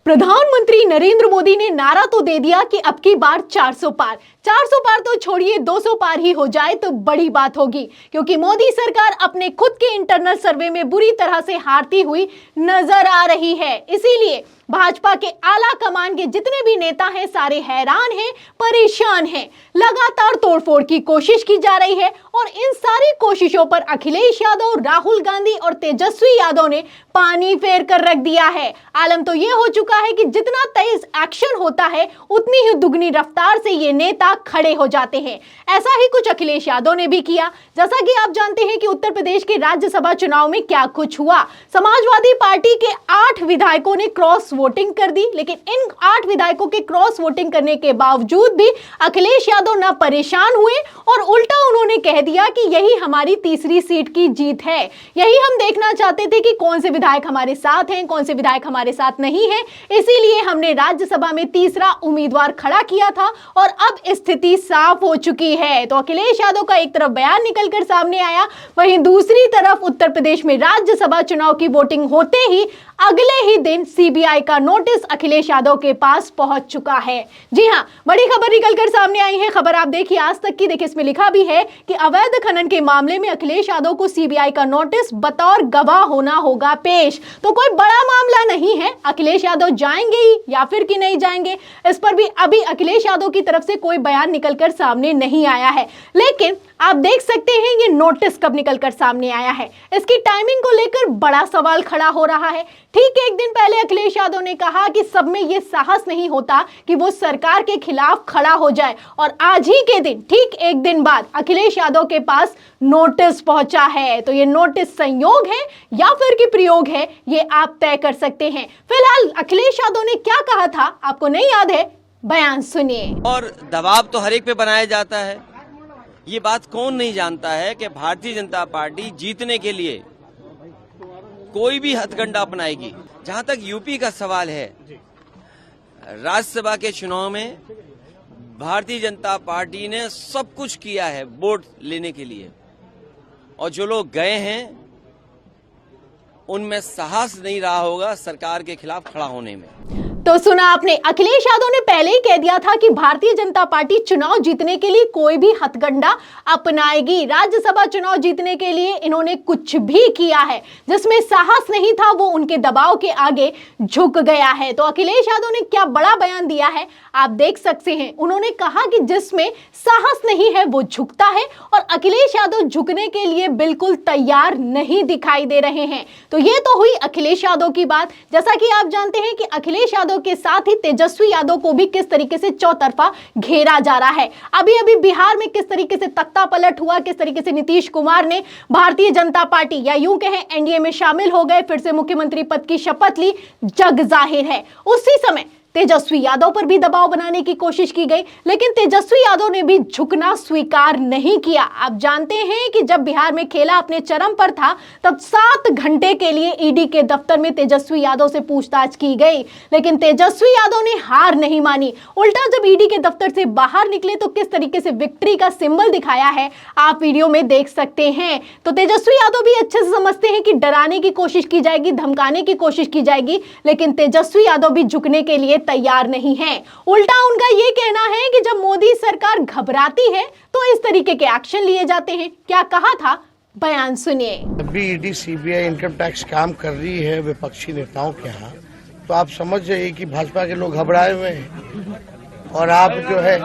प्रधानमंत्री नरेंद्र मोदी ने नारा तो दे दिया कि अब की बार 400 पार। 400 पार तो छोड़िए, 200 पार ही हो जाए तो बड़ी बात होगी, क्योंकि मोदी सरकार अपने खुद के इंटरनल सर्वे में बुरी तरह से हारती हुई नजर आ रही है। इसीलिए भाजपा के आला कमान के जितने भी नेता हैं सारे हैरान हैं, परेशान हैं। लगातार तोड़फोड़ की कोशिश की जा रही है और इन सारी कोशिशों पर अखिलेश यादव, राहुल गांधी और तेजस्वी यादव ने पानी फेर कर रख दिया है। आलम तो ये हो चुका है कि जितना तेज एक्शन होता है उतनी ही दुगनी रफ्तार से ये नेता खड़े हो जाते हैं। ऐसा ही कुछ अखिलेश यादव ने भी किया। जैसा कि आप जानते हैं कि उत्तर प्रदेश के राज्यसभा चुनाव में क्या कुछ हुआ। समाजवादी पार्टी के 8 विधायकों ने क्रॉस वोटिंग कर दी, लेकिन इन 8 विधायकों के क्रॉस वोटिंग करने के बावजूद भी अखिलेश यादव ना परेशान हुए और उल्टा उन्होंने कह दिया कि यही हमारी तीसरी सीट की जीत है। यही हम देखना चाहते थे कि कौन से विधायक हमारे साथ हैं, कौन से विधायक हमारे साथ नहीं हैं। इसीलिए हमने राज्यसभा में तीसरा उम्मीदवार खड़ा किया था और अब स्थिति साफ हो चुकी है। तो अखिलेश यादव का एक तरफ बयान निकलकर सामने आया, वहीं दूसरी तरफ उत्तर प्रदेश में राज्यसभा चुनाव की वोटिंग होते ही अगले ही दिन सीबीआई का नोटिस अखिलेश यादव के पास पहुंच चुका है। जी हां, बड़ी खबर निकलकर सामने आई है। खबर आप देखिए आज तक की। देखिए, इसमें लिखा भी है कि अवैध खनन के मामले में अखिलेश यादव को सीबीआई का नोटिस बतौर गवाह होना होगा पेश। तो कोई बड़ा मामला नहीं है। अखिलेश यादव जाएंगे ही या फिर कि नहीं जाएंगे, इस पर भी अभी अखिलेश यादव की तरफ से कोई बयान निकलकर सामने नहीं आया है। लेकिन आप देख सकते हैं ये नोटिस कब निकलकर सामने आया है। इसकी टाइमिंग को लेकर बड़ा सवाल खड़ा हो रहा है। ठीक एक दिन पहले अखिलेश यादव ने कहा कि सब में ये साहस नहीं होता कि वो सरकार के खिलाफ खड़ा हो जाए, और आज ही के दिन ठीक एक दिन बाद अखिलेश यादव के पास नोटिस पहुंचा है। तो ये नोटिस संयोग है या फिर कि प्रयोग है, ये आप तय कर सकते हैं। फिलहाल अखिलेश यादव ने क्या कहा था, आपको नहीं याद है? बयान सुनिए। और दबाव तो हर एक पे बनाया जाता है। ये बात कौन नहीं जानता है कि भारतीय जनता पार्टी जीतने के लिए कोई भी हथकंडा अपनाएगी। जहां तक यूपी का सवाल है, राज्यसभा के चुनाव में भारतीय जनता पार्टी ने सब कुछ किया है वोट लेने के लिए, और जो लोग गए हैं उनमें साहस नहीं रहा होगा सरकार के खिलाफ खड़ा होने में। तो सुना आपने, अखिलेश यादव ने पहले ही कह दिया था कि भारतीय जनता पार्टी चुनाव जीतने के लिए कोई भी हथकंडा अपनाएगी। राज्यसभा चुनाव जीतने के लिए इन्होंने कुछ भी किया है, जिसमें साहस नहीं था वो उनके दबाव के आगे झुक गया है। तो अखिलेश यादव ने क्या बड़ा बयान दिया है आप देख सकते हैं। उन्होंने कहा कि जिसमें साहस नहीं है वो झुकता है, और अखिलेश यादव झुकने के लिए बिल्कुल तैयार नहीं दिखाई दे रहे हैं। तो ये तो हुई अखिलेश यादव की बात। जैसा कि आप जानते हैं कि अखिलेश यादव के साथ ही तेजस्वी यादव को भी किस तरीके से चौतरफा घेरा जा रहा है। अभी अभी बिहार में किस तरीके से तख्ता पलट हुआ, किस तरीके से नीतीश कुमार ने भारतीय जनता पार्टी या यूं कहें एनडीए में शामिल हो गए, फिर से मुख्यमंत्री पद की शपथ ली, जग जाहिर है। उसी समय तेजस्वी यादव पर भी दबाव बनाने की कोशिश की गई, लेकिन तेजस्वी यादव ने भी झुकना स्वीकार नहीं किया। आप जानते हैं कि जब बिहार में खेला अपने चरम पर था, तब 7 घंटे के लिए ईडी के दफ्तर में तेजस्वी यादव से पूछताछ की गई, लेकिन तेजस्वी यादव ने हार नहीं मानी। उल्टा जब ईडी के दफ्तर से बाहर निकले तो किस तरीके से विक्ट्री का सिंबल दिखाया है आप वीडियो में देख सकते हैं। तो तेजस्वी यादव भी अच्छे से समझते हैं कि डराने की कोशिश की जाएगी, धमकाने की कोशिश की जाएगी, लेकिन तेजस्वी यादव भी झुकने के लिए तैयार नहीं है। उल्टा उनका यह कहना है कि जब मोदी सरकार घबराती है तो इस तरीके के एक्शन लिए जाते हैं। क्या कहा था, बयान सुनिए। अभी ईडी सीबीआई इनकम टैक्स काम कर रही है विपक्षी नेताओं के यहाँ, तो आप समझ जाइए कि भाजपा के लोग घबराए हुए हैं और आप जो है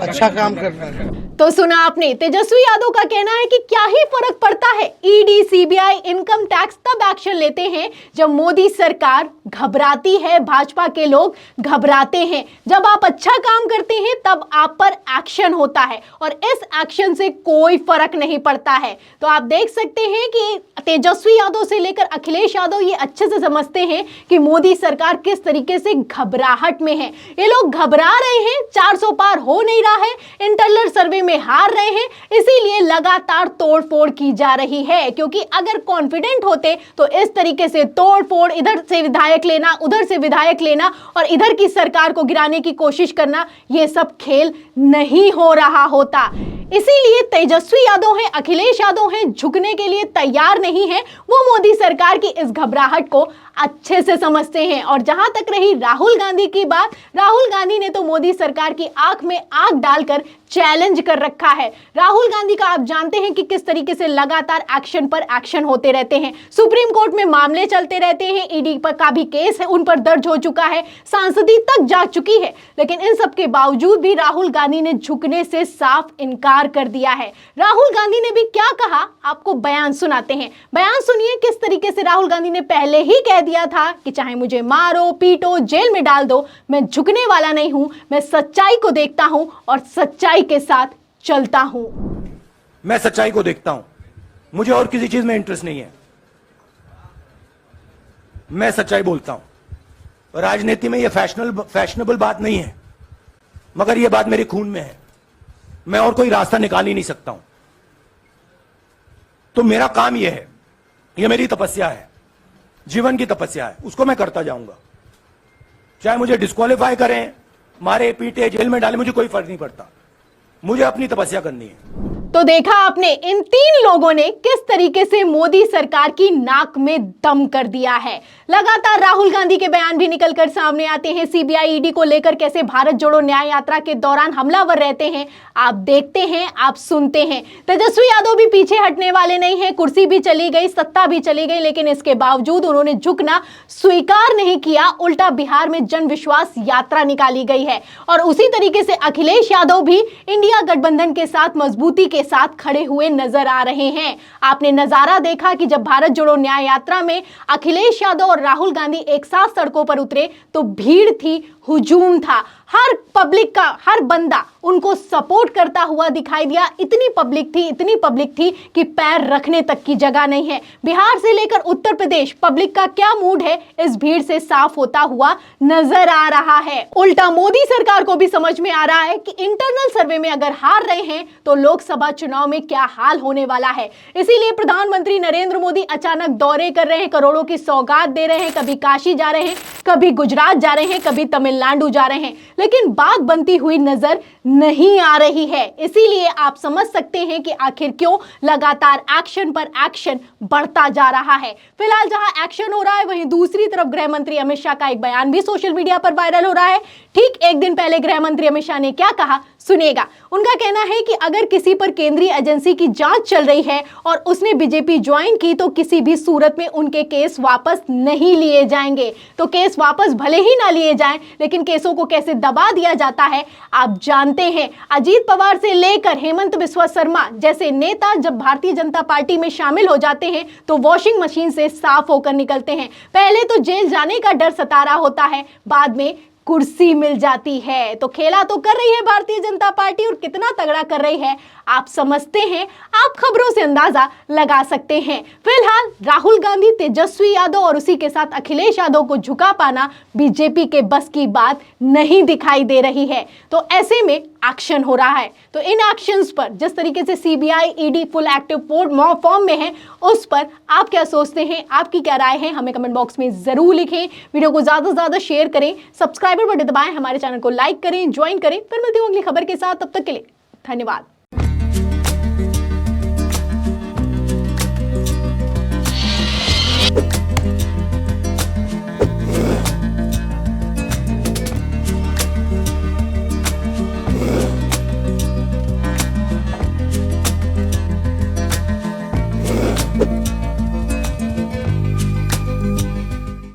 अच्छा काम कर रहे हैं। तो सुना आपने, तेजस्वी यादव का कहना है कि क्या ही फर्क पड़ता है, ईडी सीबीआई इनकम टैक्स तब एक्शन लेते हैं जब मोदी सरकार घबराती है, भाजपा के लोग घबराते हैं। जब आप अच्छा काम करते हैं तब आप पर एक्शन होता है, और इस एक्शन से कोई फर्क नहीं पड़ता है। तो आप देख सकते हैं कि तेजस्वी यादव से लेकर अखिलेश यादव ये अच्छे से समझते हैं कि मोदी सरकार किस तरीके से घबराहट में है। ये लोग घबरा रहे हैं, 400 पार हो नहीं रहा है, इंटरनल सर्वे में हार रहे हैं, इसीलिए लगातार तोड़फोड़ की जा रही है। क्योंकि अगर कॉन्फिडेंट होते तो इस तरीके से तोड़फोड़, इधर से विधायक लेना, उधर से विधायक लेना और इधर की सरकार को गिराने की कोशिश करना, ये सब खेल नहीं हो रहा होता। इसीलिए तेजस्वी यादव हैं, अखिलेश यादव हैं, झुकने के लिए तैयार नहीं है। वो मोदी सरकार की इस घबराहट को अच्छे से समझते हैं। और जहां तक रही राहुल गांधी की बात, राहुल गांधी ने तो मोदी सरकार की आंख में आंख डालकर चैलेंज कर रखा है। राहुल गांधी का आप जानते हैं कि किस तरीके से लगातार एक्शन पर एक्शन होते रहते हैं, सुप्रीम कोर्ट में मामले चलते रहते हैं, ईडी पर का भी केस है उन पर दर्ज हो चुका है, सांसदी तक जा चुकी है, लेकिन इन सब के बावजूद भी राहुल गांधी ने झुकने से साफ इनकार कर दिया है। राहुल गांधी ने भी क्या कहा, आपको बयान सुनाते हैं। बयान सुनिए किस तरीके से राहुल गांधी ने पहले ही कह दिया था कि चाहे मुझे मारो पीटो जेल में डाल दो, मैं झुकने वाला नहीं हूं, मैं सच्चाई को देखता हूं और सच्चाई के साथ चलता हूं। मैं सच्चाई को देखता हूं, मुझे और किसी चीज में इंटरेस्ट नहीं है, मैं सच्चाई बोलता हूं। राजनीति में यह फैशनेबल बात नहीं है, मगर यह बात मेरे खून में है, मैं और कोई रास्ता निकाल ही नहीं सकता हूं। तो मेरा काम यह है, यह मेरी तपस्या है, जीवन की तपस्या है, उसको मैं करता जाऊंगा। चाहे मुझे डिस्क्वालीफाई करें, मारे पीटे जेल में डाले, मुझे कोई फर्क नहीं पड़ता, मुझे अपनी तपस्या करनी है। तो देखा आपने, इन तीन लोगों ने किस तरीके से मोदी सरकार की नाक में दम कर दिया है। लगातार राहुल गांधी के बयान भी निकलकर सामने आते हैं, सीबीआई ईडी को लेकर कैसे भारत जोड़ो न्याय यात्रा के दौरान हमलावर रहते हैं, आप देखते हैं, आप सुनते हैं। तेजस्वी यादव भी पीछे हटने वाले नहीं है, कुर्सी भी चली गई, सत्ता भी चली गई, लेकिन इसके बावजूद उन्होंने झुकना स्वीकार नहीं किया, उल्टा बिहार में जन विश्वास यात्रा निकाली गई है। और उसी तरीके से अखिलेश यादव भी इंडिया गठबंधन के साथ मजबूती के साथ खड़े हुए नजर आ रहे हैं। आपने नजारा देखा कि जब भारत जोड़ो न्याय यात्रा में अखिलेश यादव और राहुल गांधी एक साथ सड़कों पर उतरे तो भीड़ थी, हुजूम था, हर पब्लिक का हर बंदा उनको सपोर्ट करता हुआ दिखाई दिया। इतनी पब्लिक थी कि पैर रखने तक की जगह नहीं है। बिहार से लेकर उत्तर प्रदेश पब्लिक का क्या मूड है, इस भीड़ से साफ होता हुआ नजर आ रहा है। उल्टा मोदी सरकार को भी समझ में आ रहा है कि इंटरनल सर्वे में अगर हार रहे हैं तो लोकसभा चुनाव में क्या हाल होने वाला है। इसीलिए प्रधानमंत्री नरेंद्र मोदी अचानक दौरे कर रहे हैं, करोड़ों की सौगात दे रहे हैं, कभी काशी जा रहे हैं, कभी गुजरात जा रहे हैं, कभी तमिलनाडु जा रहे हैं, लेकिन बात बनती हुई नजर नहीं आ रही है। इसीलिए आप समझ सकते हैं कि आखिर क्यों लगातार एक्शन पर एक्शन बढ़ता जा रहा है। फिलहाल जहां एक्शन हो रहा है, वहीं दूसरी तरफ गृह मंत्री अमित शाह का एक बयान भी सोशल मीडिया पर वायरल हो रहा है। ठीक एक दिन पहले गृह मंत्री अमित शाह ने क्या कहा, सुनिएगा। उनका कहना है कि अगर किसी पर केंद्रीय एजेंसी की जांच चल रही है और उसने बीजेपी ज्वाइन की तो किसी भी सूरत में उनके केस वापस नहीं लिए जाएंगे। तो केस वापस भले ही ना लिए जाएं, लेकिन केसों को कैसे दबा दिया जाता है आप जानते हैं। अजीत पवार से लेकर हेमंत बिस्वा शर्मा जैसे नेता जब भारतीय जनता पार्टी में शामिल हो जाते हैं तो वॉशिंग मशीन से साफ होकर निकलते हैं। पहले तो जेल जाने का डर सता रहा होता है, बाद में कुर्सी मिल जाती है। तो खेला तो कर रही है भारतीय जनता पार्टी, और कितना तगड़ा कर रही है आप समझते हैं, आप खबरों से अंदाजा लगा सकते हैं। फिलहाल राहुल गांधी, तेजस्वी यादव और उसी के साथ अखिलेश यादव को झुका पाना बीजेपी के बस की बात नहीं दिखाई दे रही है। तो ऐसे में एक्शन हो रहा है। तो इन एक्शंस पर जिस तरीके से CBI ED full active form में है, उस पर आप क्या सोचते हैं, आपकी क्या राय है, हमें कमेंट बॉक्स में जरूर लिखें। वीडियो को ज्यादा से ज्यादा शेयर करें, सब्सक्राइबर बटन दबाएं, हमारे चैनल को लाइक करें, ज्वाइन करें। फिर मिलती हूँ अगली खबर के साथ, तब तक के लिए धन्यवाद।